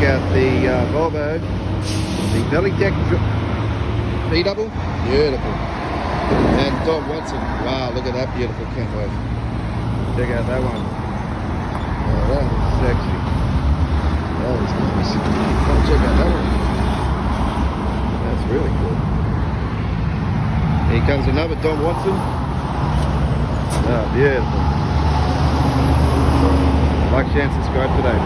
check out the Volvo, the belly deck B-double, beautiful. And Don Watson, wow, look at that beautiful Kenworth. Check out that one. Oh, that is sexy. That is nice. Come check out that one. That's really cool. Here comes another Don Watson. Oh, beautiful. Like, share, and subscribe today.